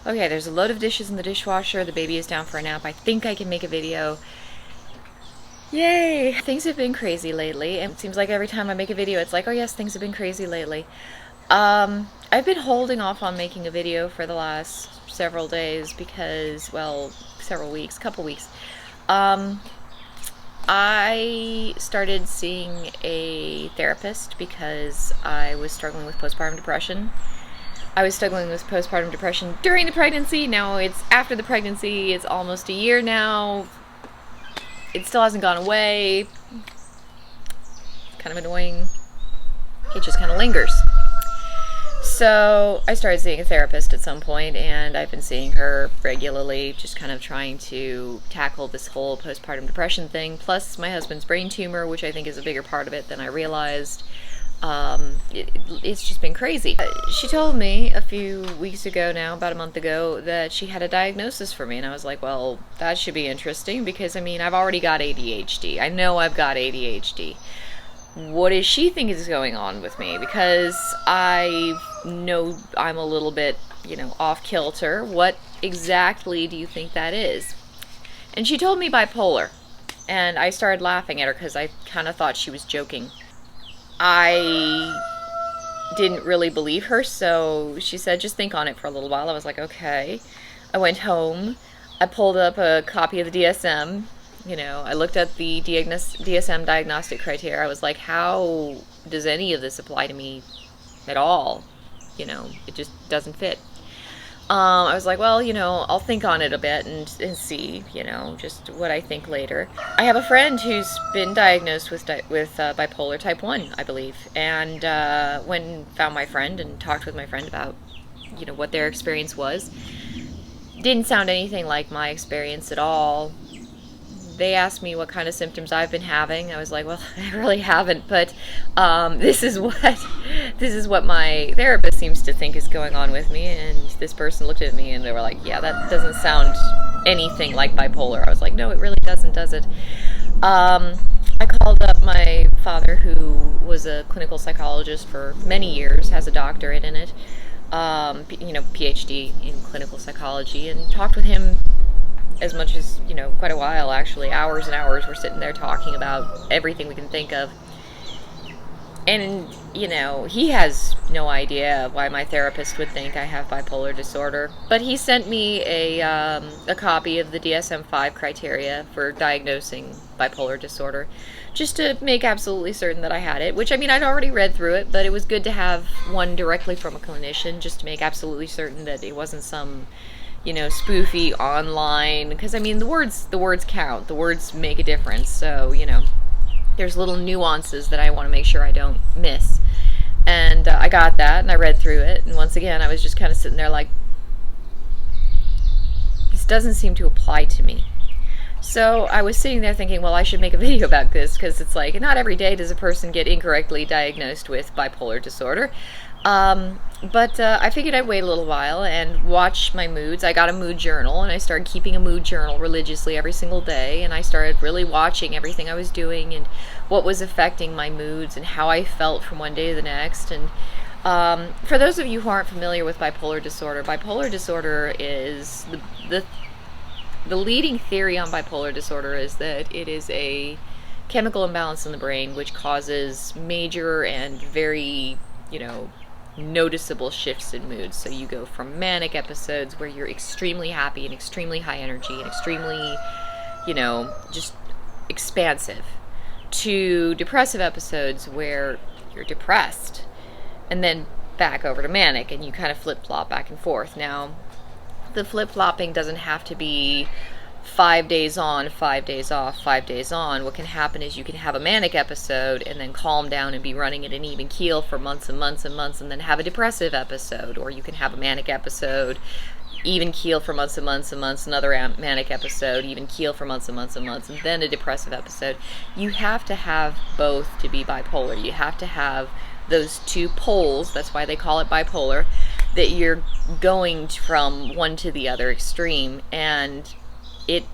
Okay, there's a load of dishes in the dishwasher. The baby is down for a nap. I think I can make a video. Yay! Things have been crazy lately, and it seems like every time I make a video, it's like, oh yes, things have been crazy lately. I've been holding off on making a video for the last several days because, well, several weeks, couple weeks. Um, I started seeing a therapist because I was struggling with postpartum depression. I was struggling with postpartum depression during the pregnancy. Now it's after the pregnancy. It's almost a year now. It still hasn't gone away. Kind of annoying. It just kind of lingers. So I started seeing a therapist at some point, and I've been seeing her regularly, just kind of trying to tackle this whole postpartum depression thing, plus my husband's brain tumor, which I think is a bigger part of it than I realized. It's just been crazy. She told me a few weeks ago now, about a month ago, that she had a diagnosis for me, and I was like, well, that should be interesting because, I mean, I've already got ADHD. I know I've got ADHD. What does she think is going on with me? Because I know I'm a little bit, off kilter. What exactly do you think that is? And she told me bipolar, and I started laughing at her because I kind of thought she was joking. I didn't really believe her, so she said, just think on it for a little while. I was like, okay. I went home. I pulled up a copy of the DSM. I looked at the DSM diagnostic criteria. I was like, how does any of this apply to me at all? It just doesn't fit. I was like, well, I'll think on it a bit and see, just what I think later. I have a friend who's been diagnosed with bipolar type 1, I believe, and found my friend and talked with my friend about, what their experience was. Didn't sound anything like my experience at all. They asked me what kind of symptoms I've been having. I was like, well, I really haven't, but this is what my therapist seems to think is going on with me. And this person looked at me and they were like, yeah, that doesn't sound anything like bipolar. I was like, no, it really doesn't, does it? I called up my father, who was a clinical psychologist for many years, has a doctorate in it, PhD in clinical psychology, and talked with him as much as, quite a while, actually, hours and hours. We're sitting there talking about everything we can think of. And, he has no idea why my therapist would think I have bipolar disorder. But he sent me a copy of the DSM-5 criteria for diagnosing bipolar disorder, just to make absolutely certain that I had it, which, I mean, I'd already read through it, but it was good to have one directly from a clinician, just to make absolutely certain that it wasn't some spoofy online, because, I mean, the words count. The words make a difference. So, there's little nuances that I want to make sure I don't miss. And I got that, and I read through it, and once again, I was just kind of sitting there like, this doesn't seem to apply to me. So I was sitting there thinking, well, I should make a video about this, because it's like, not every day does a person get incorrectly diagnosed with bipolar disorder. But I figured I'd wait a little while and watch my moods. I got a mood journal, and I started keeping a mood journal religiously every single day, and I started really watching everything I was doing and what was affecting my moods and how I felt from one day to the next. And for those of you who aren't familiar with bipolar disorder is the leading theory on bipolar disorder is that it is a chemical imbalance in the brain which causes major and very, noticeable shifts in mood. So you go from manic episodes where you're extremely happy and extremely high energy and extremely, just expansive, to depressive episodes where you're depressed, and then back over to manic, and you kind of flip-flop back and forth. Now, the flip-flopping doesn't have to be 5 days on, 5 days off, 5 days on. What can happen is you can have a manic episode and then calm down and be running at an even keel for months and months and months, and then have a depressive episode. Or you can have a manic episode, even keel for months and months and months, another manic episode, even keel for months and months and months, and then a depressive episode. You have to have both to be bipolar. You have to have those two poles, that's why they call it bipolar, that you're going from one to the other extreme. And it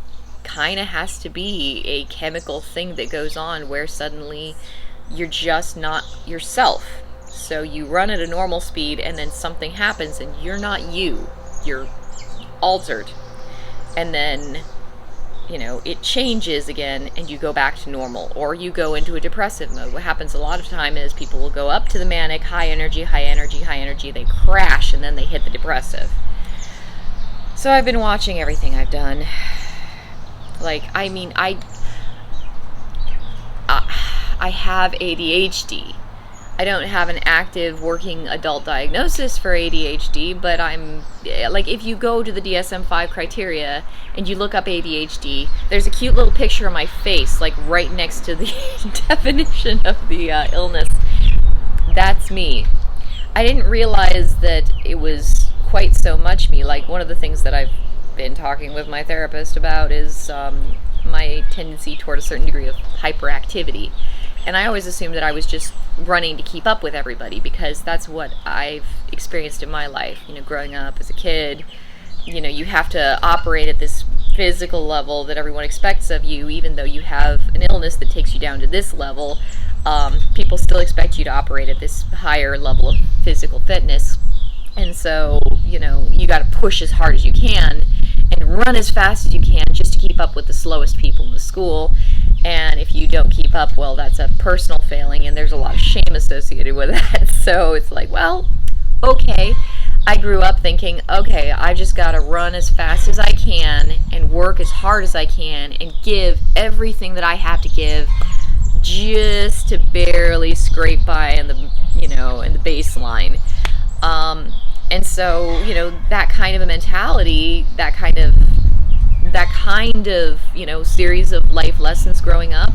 kind of has to be a chemical thing that goes on where suddenly you're just not yourself. So you run at a normal speed and then something happens and you're not you. You're altered. And then, it changes again and you go back to normal, or you go into a depressive mode. What happens a lot of time is people will go up to the manic, high energy, high energy, high energy, they crash, and then they hit the depressive. So I've been watching everything I've done. Like, I mean, I have ADHD. I don't have an active working adult diagnosis for ADHD, but I'm, like, if you go to the DSM-5 criteria and you look up ADHD, there's a cute little picture of my face, like, right next to the definition of the illness. That's me. I didn't realize that it was quite so much me. Like, one of the things that I've been talking with my therapist about is my tendency toward a certain degree of hyperactivity. And I always assumed that I was just running to keep up with everybody, because that's what I've experienced in my life. Growing up as a kid, you have to operate at this physical level that everyone expects of you, even though you have an illness that takes you down to this level. People still expect you to operate at this higher level of physical fitness. And so, you got to push as hard as you can and run as fast as you can just to keep up with the slowest people in the school. And if you don't keep up, well, that's a personal failing, and there's a lot of shame associated with that. So it's like, well, okay. I grew up thinking, okay, I just got to run as fast as I can and work as hard as I can and give everything that I have to give just to barely scrape by in the, in the baseline. And so, that kind of a mentality, that kind of, series of life lessons growing up,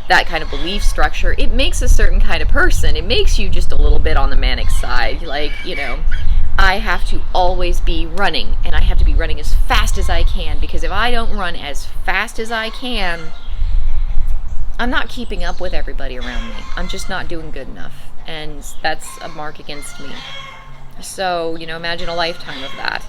that kind of belief structure, it makes a certain kind of person. It makes you just a little bit on the manic side. Like, I have to always be running, and I have to be running as fast as I can, because if I don't run as fast as I can, I'm not keeping up with everybody around me. I'm just not doing good enough, and that's a mark against me. So, imagine a lifetime of that.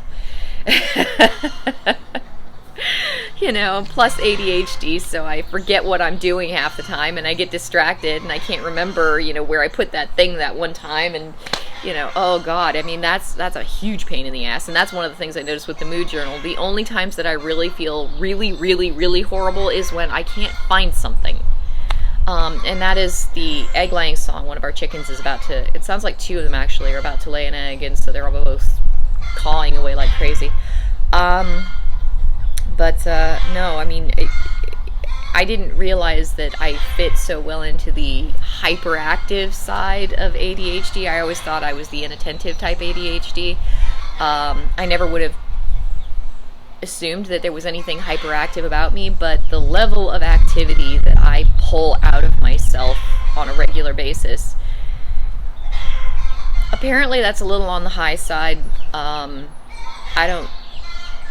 Plus ADHD, so I forget what I'm doing half the time, and I get distracted, and I can't remember, where I put that thing that one time, and, oh God, I mean, that's a huge pain in the ass, and that's one of the things I noticed with the mood journal. The only times that I really feel really, really, really horrible is when I can't find something. And that is the egg laying song. One of our chickens is about to, it sounds like two of them actually are about to lay an egg, and so they're both cawing away like crazy. No, I mean, I didn't realize that I fit so well into the hyperactive side of ADHD. I always thought I was the inattentive type ADHD. I never would have assumed that there was anything hyperactive about me, but the level of activity that I pull out of myself on a regular basis, apparently that's a little on the high side. I don't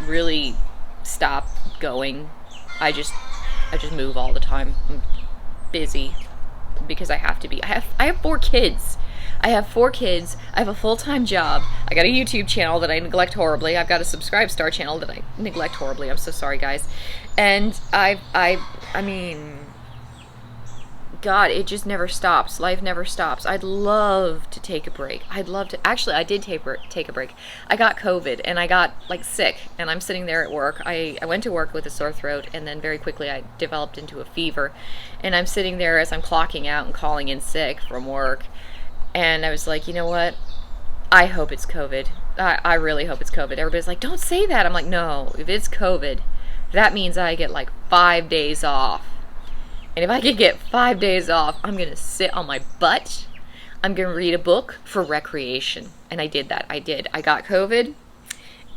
really stop going. I just move all the time. I'm busy because I have to be. I have 4 kids. I have a full-time job. I got a YouTube channel that I neglect horribly. I've got a Subscribe Star channel that I neglect horribly. I'm so sorry, guys. And I mean, God, it just never stops. Life never stops. I'd love to take a break. Actually, I did take a break. I got COVID, and I got, sick, and I'm sitting there at work. I went to work with a sore throat, and then very quickly I developed into a fever. And I'm sitting there as I'm clocking out and calling in sick from work. And I was like, you know what? I hope it's COVID. I really hope it's COVID. Everybody's like, don't say that. I'm like, no, if it's COVID, that means I get 5 days off. And if I could get 5 days off, I'm going to sit on my butt. I'm going to read a book for recreation. And I did that. I got COVID,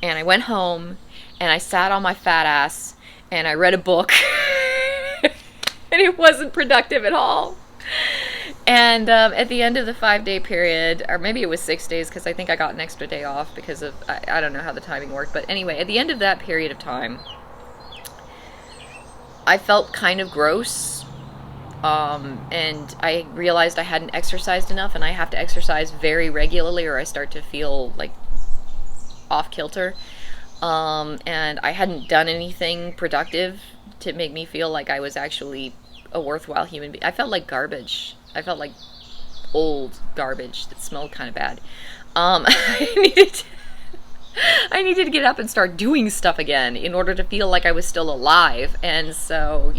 and I went home, and I sat on my fat ass, and I read a book. And it wasn't productive at all. And at the end of the 5-day period, or maybe it was 6 days, because I think I got an extra day off because of, I don't know how the timing worked. But anyway, at the end of that period of time, I felt kind of gross. And I realized I hadn't exercised enough, and I have to exercise very regularly or I start to feel off kilter. And I hadn't done anything productive to make me feel like I was actually a worthwhile human being. I felt like garbage. I felt like old garbage that smelled kind of bad. I needed to get up and start doing stuff again in order to feel like I was still alive. And so,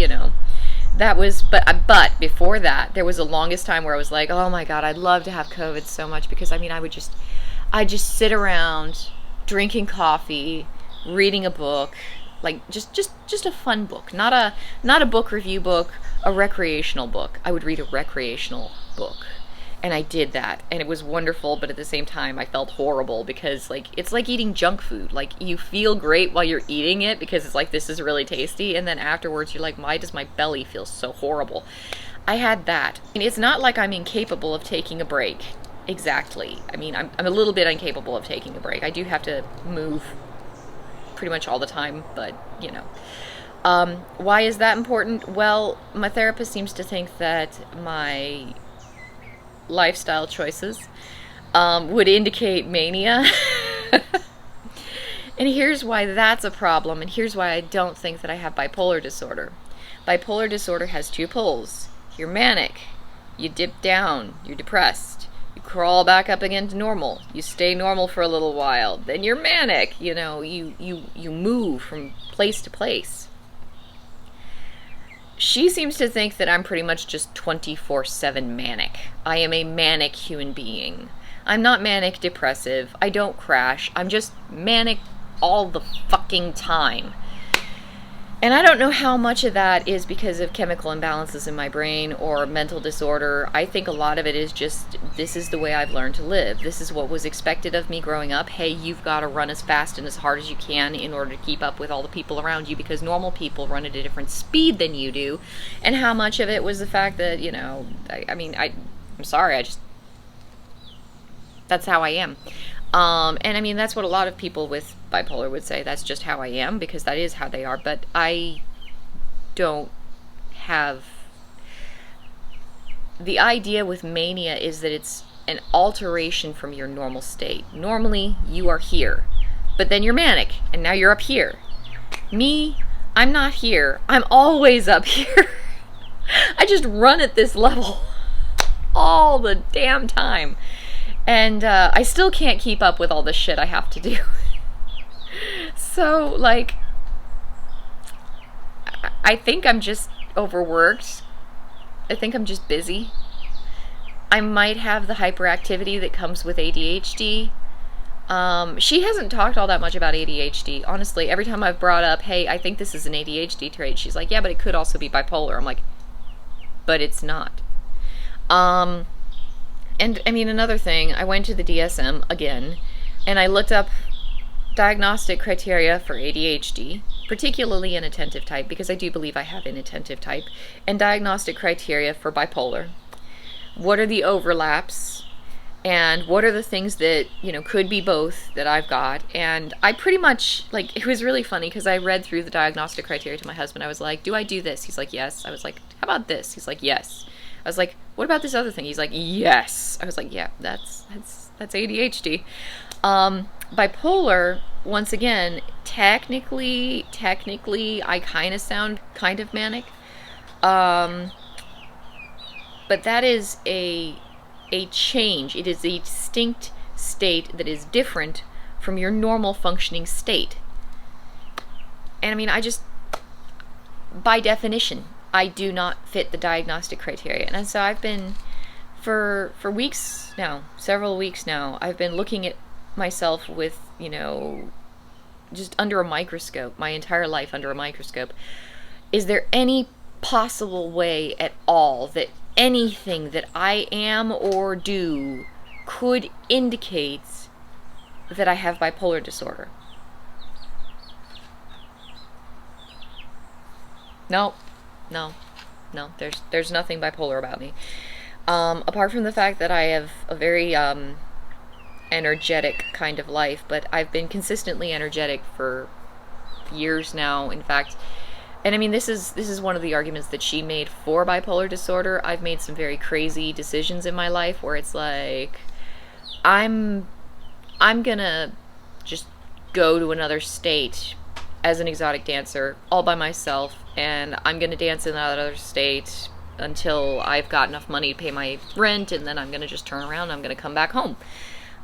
that was, but before that, there was the longest time where I was like, oh my God, I'd love to have COVID so much, because I'd just sit around drinking coffee, reading a book, like just a fun book, not a book review book, a recreational book. I would read a recreational book. And I did that, and it was wonderful, but at the same time, I felt horrible, because, like, it's like eating junk food. Like, you feel great while you're eating it, because it's like, this is really tasty, and then afterwards, you're like, why does my belly feel so horrible? I had that. And it's not like I'm incapable of taking a break. Exactly. I mean, I'm a little bit incapable of taking a break. I do have to move pretty much all the time, but, why is that important? Well, my therapist seems to think that my lifestyle choices would indicate mania. And here's why that's a problem, and here's why I don't think that I have bipolar disorder. Bipolar disorder has two poles. You're manic, you dip down, you're depressed, you crawl back up again to normal, you stay normal for a little while, then you're manic, you move from place to place. She seems to think that I'm pretty much just 24/7 manic. I am a manic human being. I'm not manic depressive. I don't crash. I'm just manic all the fucking time. And I don't know how much of that is because of chemical imbalances in my brain or mental disorder. I think a lot of it is just, this is the way I've learned to live. This is what was expected of me growing up. Hey, you've got to run as fast and as hard as you can in order to keep up with all the people around you, because normal people run at a different speed than you do. And how much of it was the fact that, I'm sorry, that's how I am. And I mean, that's what a lot of people with bipolar would say. That's just how I am, because that is how they are. But I don't have... The idea with mania is that it's an alteration from your normal state. Normally, you are here, but then you're manic, and now you're up here. Me, I'm not here. I'm always up here. I just run at this level all the damn time. And I still can't keep up with all the shit I have to do. So, like, I think I'm just overworked. I think I'm just busy. I might have the hyperactivity that comes with ADHD. She hasn't talked all that much about ADHD. Honestly, every time I've brought up, hey, I think this is an ADHD trait, she's like, yeah, but it could also be bipolar. I'm like, but it's not. And I mean, another thing, I went to the DSM again, and I looked up diagnostic criteria for ADHD, particularly inattentive type, because I do believe I have inattentive type, and diagnostic criteria for bipolar. What are the overlaps, and what are the things that, could be both that I've got? And I pretty much, like, it was really funny, because I read through the diagnostic criteria to my husband. I was like, do I do this? He's like, yes. I was like, how about this? He's like, yes. I was like, what about this other thing? He's like, yes. I was like, yeah, that's ADHD. Bipolar, once again, technically, I kind of sound kind of manic. But that is a change. It is a distinct state that is different from your normal functioning state. And I mean, by definition, I do not fit the diagnostic criteria. And so I've been, for weeks now, several weeks now, I've been looking at myself with, just under a microscope, my entire life under a microscope. Is there any possible way at all that anything that I am or do could indicate that I have bipolar disorder? No, there's nothing bipolar about me. Apart from the fact that I have a very energetic kind of life, but I've been consistently energetic for years now, in fact. And I mean, this is one of the arguments that she made for bipolar disorder. I've made some very crazy decisions in my life where it's like, I'm gonna just go to another state as an exotic dancer all by myself, and I'm gonna dance in that other state until I've got enough money to pay my rent, and then I'm gonna just turn around and I'm gonna come back home.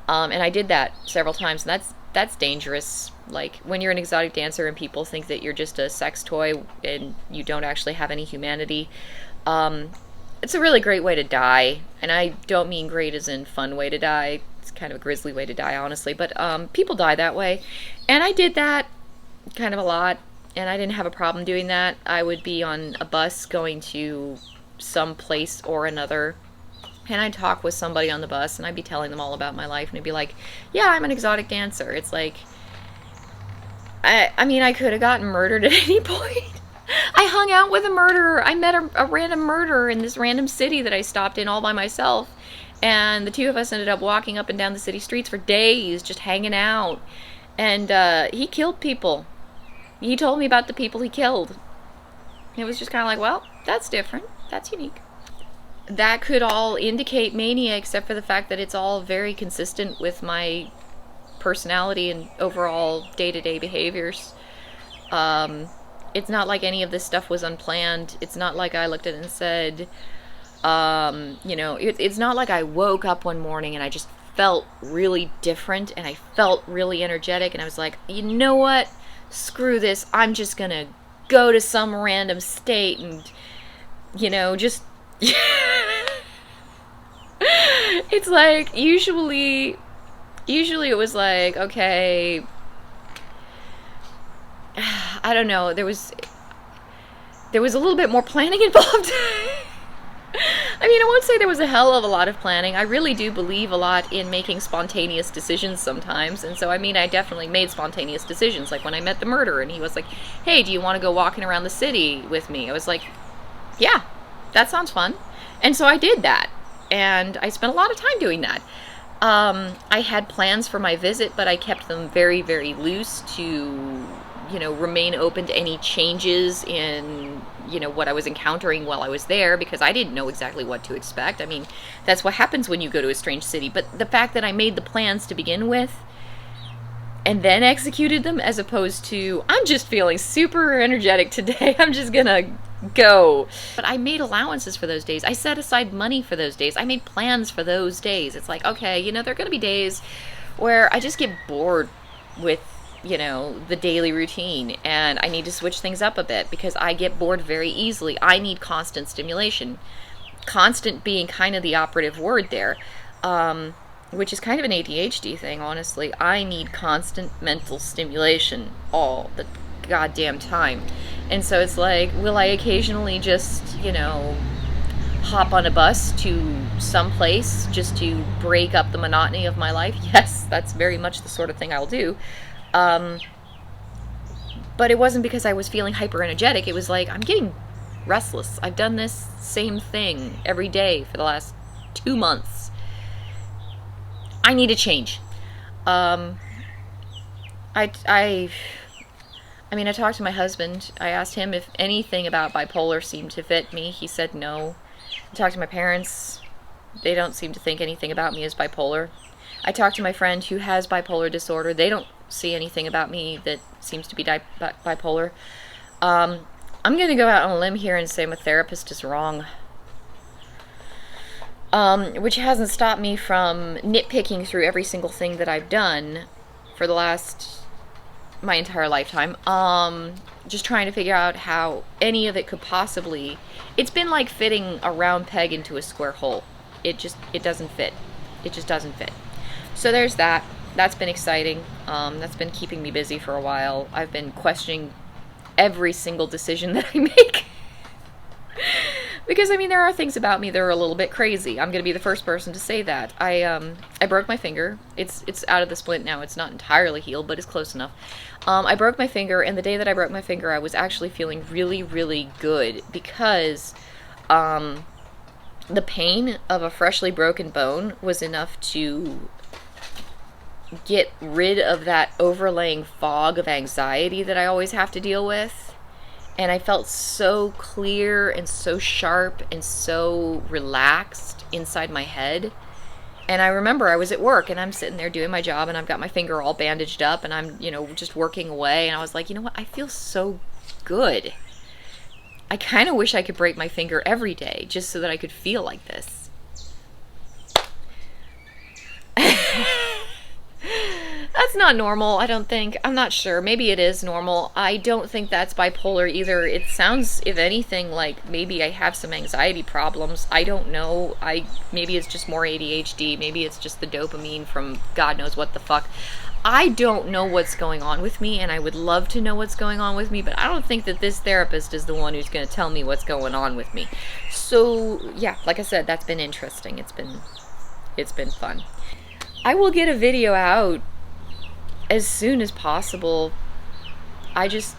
And I did that several times, and that's dangerous. Like, when you're an exotic dancer and people think that you're just a sex toy and you don't actually have any humanity, um, it's a really great way to die. And I don't mean great as in fun way to die. It's kind of a grisly way to die, honestly. But people die that way. And I did that kind of a lot. And I didn't have a problem doing that. I would be on a bus going to some place or another, and I'd talk with somebody on the bus, and I'd be telling them all about my life, and I'd be like, yeah, I'm an exotic dancer. It's like, I mean, I could have gotten murdered at any point. I hung out with a murderer. I met a random murderer in this random city that I stopped in all by myself, and the two of us ended up walking up and down the city streets for days, just hanging out, and he killed people. He told me about the people he killed. It was just kind of like, well, that's different. That's unique. That could all indicate mania, except for the fact that it's all very consistent with my personality and overall day-to-day behaviors. It's not like any of this stuff was unplanned. It's not like I looked at it and said, it's not like I woke up one morning and I just felt really different and I felt really energetic and I was like, you know what? Screw this. I'm just gonna go to some random state and, just... It's like, usually it was like, okay, I don't know, there was a little bit more planning involved. I mean, I won't say there was a hell of a lot of planning. I really do believe a lot in making spontaneous decisions sometimes, and so, I mean, I definitely made spontaneous decisions, like when I met the murderer, and he was like, hey, do you want to go walking around the city with me? I was like, yeah, that sounds fun. And so I did that, and I spent a lot of time doing that. I had plans for my visit, but I kept them very, very loose to, remain open to any changes in, what I was encountering while I was there, because I didn't know exactly what to expect. I mean, that's what happens when you go to a strange city. But the fact that I made the plans to begin with and then executed them, as opposed to, I'm just feeling super energetic today, I'm just gonna go. But I made allowances for those days. I set aside money for those days. I made plans for those days. It's like, okay, there are gonna be days where I just get bored with, the daily routine, and I need to switch things up a bit because I get bored very easily. I need constant stimulation. Constant being kind of the operative word there. Which is kind of an ADHD thing, honestly. I need constant mental stimulation all the goddamn time. And so it's like, will I occasionally just, hop on a bus to some place just to break up the monotony of my life? Yes, that's very much the sort of thing I'll do. But it wasn't because I was feeling hyper energetic. It was like, I'm getting restless. I've done this same thing every day for the last 2 months. I need a change. I talked to my husband. I asked him if anything about bipolar seemed to fit me. He said no. I talked to my parents. They don't seem to think anything about me as bipolar. I talked to my friend who has bipolar disorder. They don't see anything about me that seems to be bipolar. I'm going to go out on a limb here and say my therapist is wrong. Which hasn't stopped me from nitpicking through every single thing that I've done for my entire lifetime. Just trying to figure out how any of it could possibly... It's been like fitting a round peg into a square hole. It doesn't fit. It just doesn't fit. So there's that. That's been exciting. That's been keeping me busy for a while. I've been questioning every single decision that I make. Because, there are things about me that are a little bit crazy. I'm going to be the first person to say that. I broke my finger. It's out of the splint now. It's not entirely healed, but it's close enough. I broke my finger, and the day that I broke my finger, I was actually feeling really, really good because the pain of a freshly broken bone was enough to get rid of that overlaying fog of anxiety that I always have to deal with. And I felt so clear and so sharp and so relaxed inside my head. And I remember I was at work and I'm sitting there doing my job and I've got my finger all bandaged up and I'm, just working away. And I was like, you know what? I feel so good. I kind of wish I could break my finger every day just so that I could feel like this. That's That's not normal, I don't think. I'm not sure. Maybe it is normal. I don't think that's bipolar either. It sounds, if anything, like maybe I have some anxiety problems. I don't know. Maybe it's just more ADHD. Maybe it's just the dopamine from God knows what the fuck. I don't know what's going on with me, and I would love to know what's going on with me, but I don't think that this therapist is the one who's going to tell me what's going on with me. So, yeah, like I said, that's been interesting. It's been fun. I will get a video out as soon as possible. I just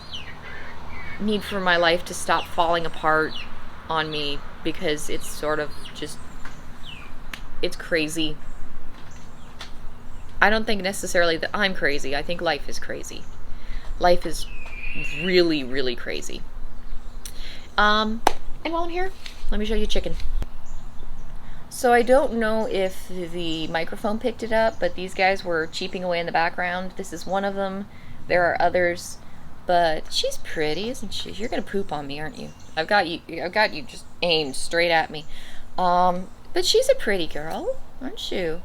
need for my life to stop falling apart on me, because it's sort of just, it's crazy. I don't think necessarily that I'm crazy. I think life is crazy. Life is really, really crazy. And while I'm here, let me show you chicken. So I don't know if the microphone picked it up, but these guys were cheeping away in the background. This is one of them. There are others, but she's pretty, isn't she? You're gonna poop on me, aren't you? I've got you just aimed straight at me. But she's a pretty girl, aren't you?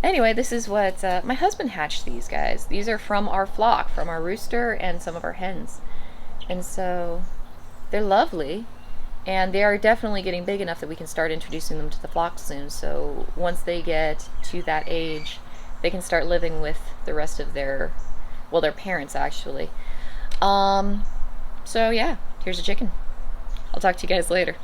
Anyway, this is what my husband hatched these guys. These are from our flock, from our rooster and some of our hens. And so they're lovely. And they are definitely getting big enough that we can start introducing them to the flock soon. So once they get to that age, they can start living with the rest of their parents, actually. So yeah, here's a chicken. I'll talk to you guys later.